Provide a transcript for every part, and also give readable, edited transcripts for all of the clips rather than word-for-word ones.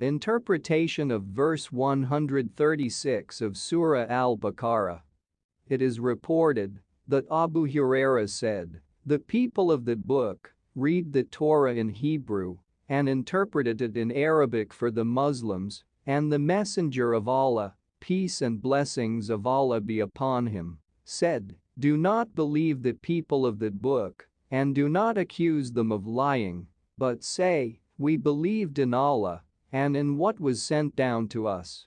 Interpretation of verse 136 of Surah Al-Baqarah. It is reported that Abu Hurairah said, "The people of the book read the Torah in Hebrew and interpreted it in Arabic for the Muslims, and the Messenger of Allah, peace and blessings of Allah be upon him, said, 'Do not believe the people of the book and do not accuse them of lying, but say, we believed in Allah and in what was sent down to us.'"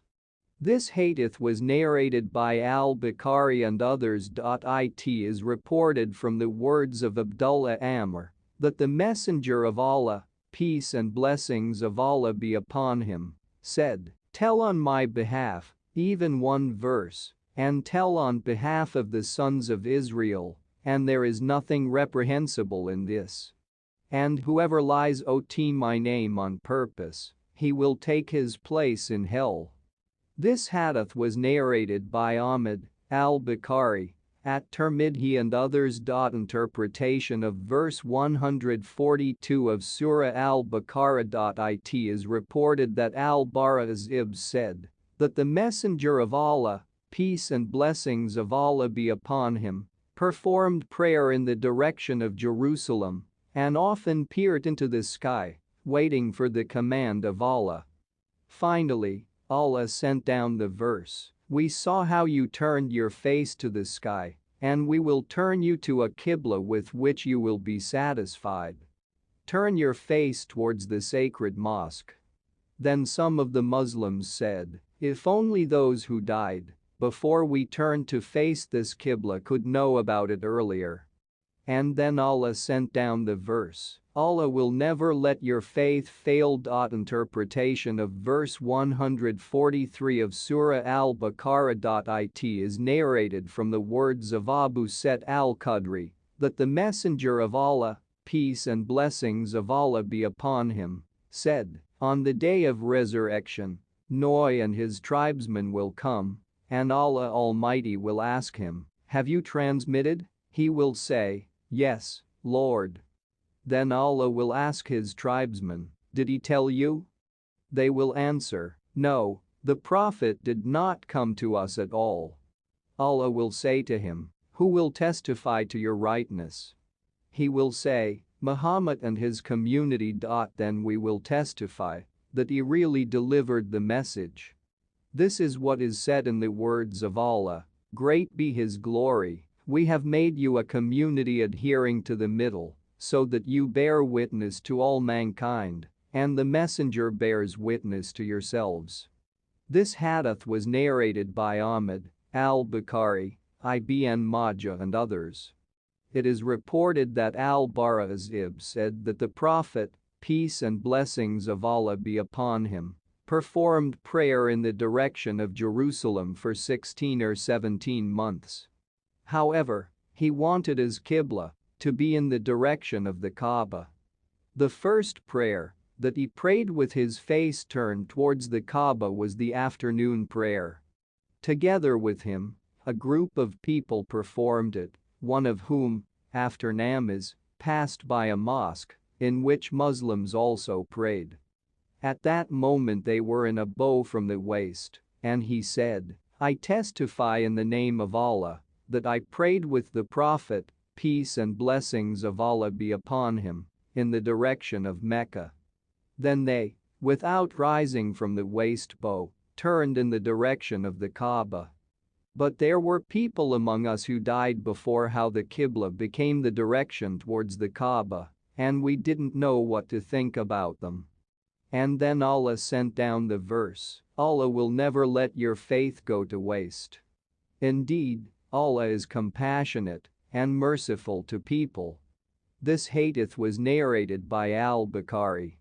This hadith was narrated by Al-Baqarah and others. It is reported from the words of Abdullah Amr that the Messenger of Allah, peace and blessings of Allah be upon him, said, "Tell on my behalf, even one verse, and tell on behalf of the sons of Israel, and there is nothing reprehensible in this. And whoever lies ot my name on purpose, he will take his place in hell." This hadith was narrated by Ahmad, Al-Bukhari, at Tirmidhi and others. Interpretation of verse 142 of Surah Al-Baqarah. It is reported that Al-Bara Azib said that the Messenger of Allah, peace and blessings of Allah be upon him, performed prayer in the direction of Jerusalem and often peered into the sky, waiting for the command of Allah. Finally, Allah sent down the verse, "We saw how you turned your face to the sky, and we will turn you to a qibla with which you will be satisfied. Turn your face towards the sacred mosque." Then some of the Muslims said, "If only those who died before we turned to face this qibla could know about it earlier." And then Allah sent down the verse, "Allah will never let your faith fail." Interpretation of verse 143 of Surah Al-Baqarah. It is narrated from the words of Abu Sa'id al-Khudri that the Messenger of Allah, peace and blessings of Allah be upon him, said, "On the day of resurrection, Noah and his tribesmen will come, and Allah Almighty will ask him, 'Have you transmitted?' He will say, 'Yes, Lord.' Then Allah will ask his tribesmen, 'Did he tell you?' They will answer, 'No, the Prophet did not come to us at all.' Allah will say to him, 'Who will testify to your rightness?' He will say, 'Muhammad and his community.' Then we will testify that he really delivered the message. This is what is said in the words of Allah, great be his glory. We have made you a community adhering to the middle, so that you bear witness to all mankind, and the messenger bears witness to yourselves." This hadith was narrated by Ahmad, Al-Bukhari, Ibn Majah and others. It is reported that Al-Bara Azib said that the Prophet, peace and blessings of Allah be upon him, performed prayer in the direction of Jerusalem for 16 or 17 months. However, he wanted his qibla to be in the direction of the Kaaba. The first prayer that he prayed with his face turned towards the Kaaba was the afternoon prayer. Together with him, a group of people performed it, one of whom, after namaz, passed by a mosque in which Muslims also prayed. At that moment they were in a bow from the waist, and he said, "I testify in the name of Allah that I prayed with the Prophet, peace and blessings of Allah be upon him, in the direction of Mecca." Then they, without rising from the waist bow, turned in the direction of the Kaaba. But there were people among us who died before how the Qibla became the direction towards the Kaaba, and we didn't know what to think about them. And then Allah sent down the verse, "Allah will never let your faith go to waste. Indeed, Allah is compassionate and merciful to people." This hadith was narrated by Al-Bukhari.